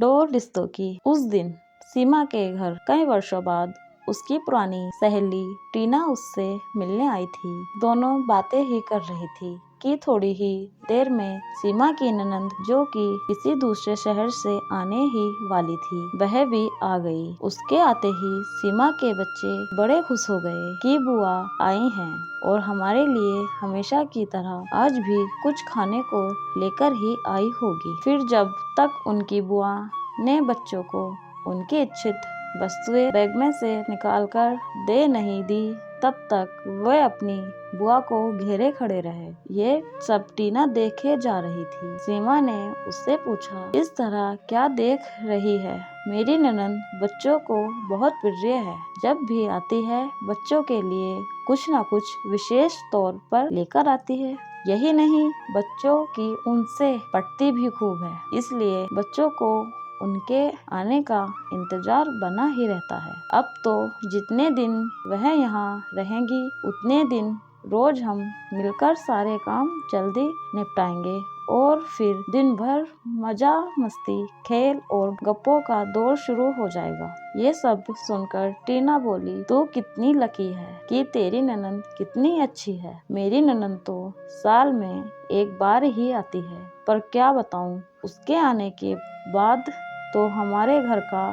बागडोर रिश्तों की। उस दिन सीमा के घर कई वर्षों बाद उसकी पुरानी सहेली टीना उससे मिलने आई थी। दोनों बातें ही कर रही थी कि थोड़ी ही देर में सीमा की ननंद, जो कि किसी दूसरे शहर से आने ही वाली थी, वह भी आ गई। उसके आते ही सीमा के बच्चे बड़े खुश हो गए कि बुआ आई हैं और हमारे लिए हमेशा की तरह आज भी कुछ खाने को लेकर ही आई होगी। फिर जब तक उनकी बुआ ने बच्चों को उनकी इच्छित वस्तुएं बैग में से निकालकर दे नहीं दी, तब तक वह अपनी बुआ को घेरे खड़े रहे। ये सब टीना देखे जा रही थी। सीमा ने उससे पूछा, इस तरह क्या देख रही है? मेरी ननंद बच्चों को बहुत प्रिय है। जब भी आती है बच्चों के लिए कुछ न कुछ विशेष तौर पर लेकर आती है। यही नहीं, बच्चों की उनसे पटती भी खूब है, इसलिए बच्चों को उनके आने का इंतजार बना ही रहता है। अब तो जितने दिन वह यहाँ रहेंगी उतने दिन रोज हम मिलकर सारे काम जल्दी निपटाएंगे और फिर दिन भर मजा मस्ती, खेल और गप्पों का दौर शुरू हो जाएगा। ये सब सुनकर टीना बोली, तू कितनी लकी है कि तेरी ननंद कितनी अच्छी है। मेरी ननंद तो साल में एक बार ही आती है, पर क्या बताऊं, उसके आने के बाद तो हमारे घर का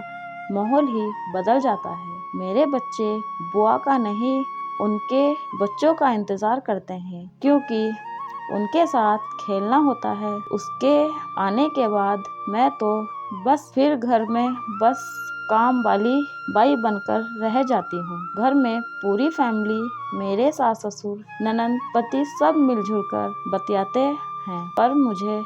माहौल ही बदल जाता है। मेरे बच्चे बुआ का नहीं, उनके बच्चों का इंतजार करते हैं, क्योंकि उनके साथ खेलना होता है। उसके आने के बाद मैं तो बस फिर घर में बस काम वाली बाई बनकर रह जाती हूँ। घर में पूरी फैमिली, मेरे सास ससुर, ननंद, पति सब मिलजुल कर बतियाते हैं, पर मुझे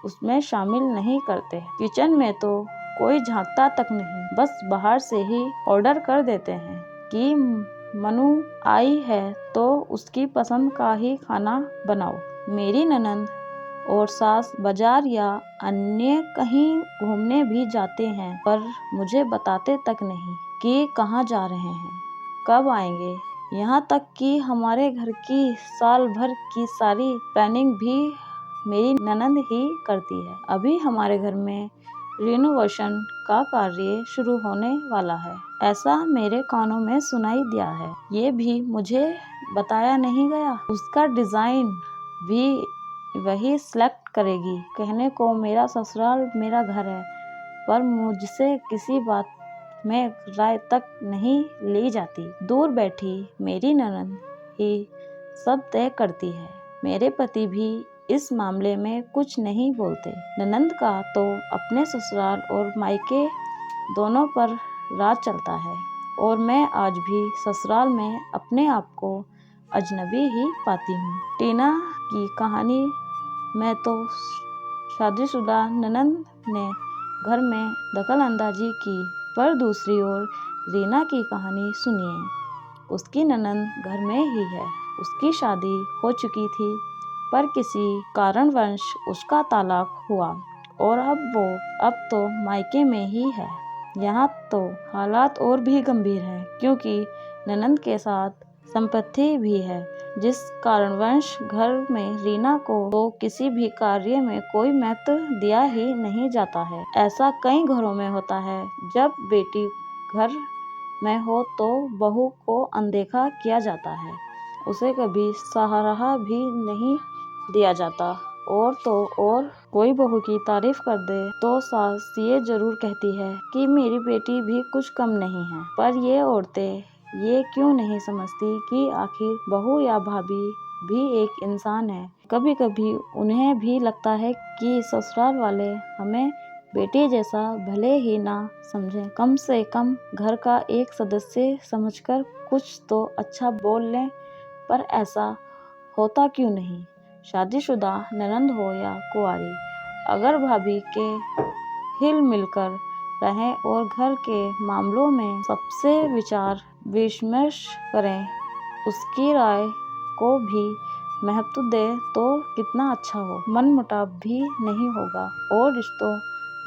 उसमें शामिल नहीं करते। किचन में तो कोई झांकता तक नहीं, बस बाहर से ही ऑर्डर कर देते हैं कि मनु आई है तो उसकी पसंद का ही खाना बनाओ। मेरी ननंद और सास बाजार या अन्य कहीं घूमने भी जाते हैं, पर मुझे बताते तक नहीं कि कहाँ जा रहे हैं, कब आएंगे। यहाँ तक कि हमारे घर की साल भर की सारी प्लानिंग भी मेरी ननंद ही करती है। अभी हमारे घर में रिनोवेशन का कार्य शुरू होने वाला है, ऐसा मेरे कानों में सुनाई दिया है। ये भी मुझे बताया नहीं गया। उसका डिजाइन भी वही सिलेक्ट करेगी। कहने को मेरा ससुराल मेरा घर है, पर मुझसे किसी बात में राय तक नहीं ली जाती। दूर बैठी मेरी ननंद ही सब तय करती है। मेरे पति भी इस मामले में कुछ नहीं बोलते। ननंद का तो अपने ससुराल और मायके दोनों पर राज चलता है, और मैं आज भी ससुराल में अपने आप को अजनबी ही पाती हूँ। टीना की कहानी में तो शादीशुदा ननंद ने घर में दखल अंदाजी की, पर दूसरी ओर रीना की कहानी सुनिए। उसकी ननंद घर में ही है। उसकी शादी हो चुकी थी, पर किसी कारणवश उसका तलाक हुआ और अब तो मायके में ही है। यहाँ तो हालात और भी गंभीर हैं, क्योंकि ननंद के साथ संपत्ति भी है, जिस कारणवश घर में रीना को तो किसी भी कार्य में कोई महत्व दिया ही नहीं जाता है। ऐसा कई घरों में होता है। जब बेटी घर में हो तो बहू को अनदेखा किया जाता है, उसे कभी सराहा भी नहीं दिया जाता। और तो और कोई बहू की तारीफ कर दे तो सास ये जरूर कहती है कि मेरी बेटी भी कुछ कम नहीं है। पर ये औरतें ये क्यों नहीं समझती कि आखिर बहू या भाभी भी एक इंसान है। कभी कभी उन्हें भी लगता है कि ससुराल वाले हमें बेटी जैसा भले ही ना समझें, कम से कम घर का एक सदस्य समझकर कुछ तो अच्छा बोल लें, पर ऐसा होता क्यों नहीं। शादीशुदा ननंद हो या कुंवारी, अगर भाभी के हिल मिलकर रहें और घर के मामलों में सबसे विचार विमर्श करें, उसकी राय को भी महत्व दे तो कितना अच्छा हो। मनमुटाव भी नहीं होगा और रिश्तों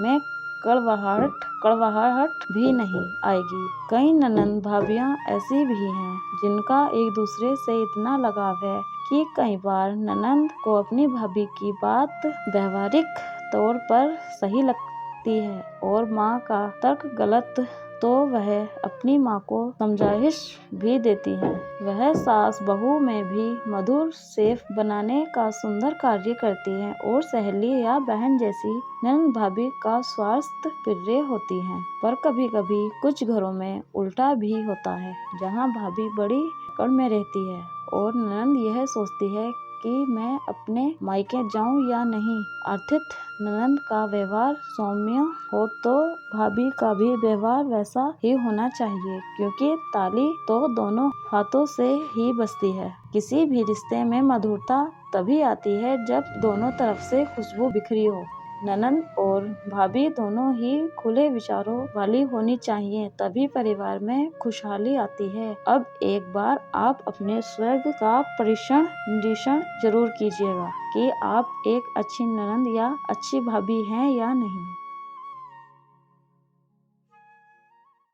में कड़वाहट भी नहीं आएगी। कई ननंद भाभियां ऐसी भी हैं जिनका एक दूसरे से इतना लगाव है कि कई बार ननंद को अपनी भाभी की बात व्यवहारिक तौर पर सही लगती सकती है और माँ का तर्क गलत तो वह अपनी माँ को समझाइश भी देती है। वह सास बहू में भी मधुर सेफ बनाने का सुंदर कार्य करती है और सहेली या बहन जैसी ननद भाभी का स्वास्थ्य प्रिय होती हैं। पर कभी कभी कुछ घरों में उल्टा भी होता है, जहाँ भाभी बड़ी पकड़ में रहती है और ननद यह सोचती है कि मैं अपने मायके जाऊं या नहीं। अर्थात ननद का व्यवहार सौम्य हो तो भाभी का भी व्यवहार वैसा ही होना चाहिए, क्योंकि ताली तो दोनों हाथों से ही बजती है। किसी भी रिश्ते में मधुरता तभी आती है जब दोनों तरफ से खुशबू बिखरी हो। ननद और भाभी दोनों ही खुले विचारों वाली होनी चाहिए, तभी परिवार में खुशहाली आती है। अब एक बार आप अपने स्वर्ग का निरीक्षण जरूर कीजिएगा कि आप एक अच्छी ननद या अच्छी भाभी हैं या नहीं।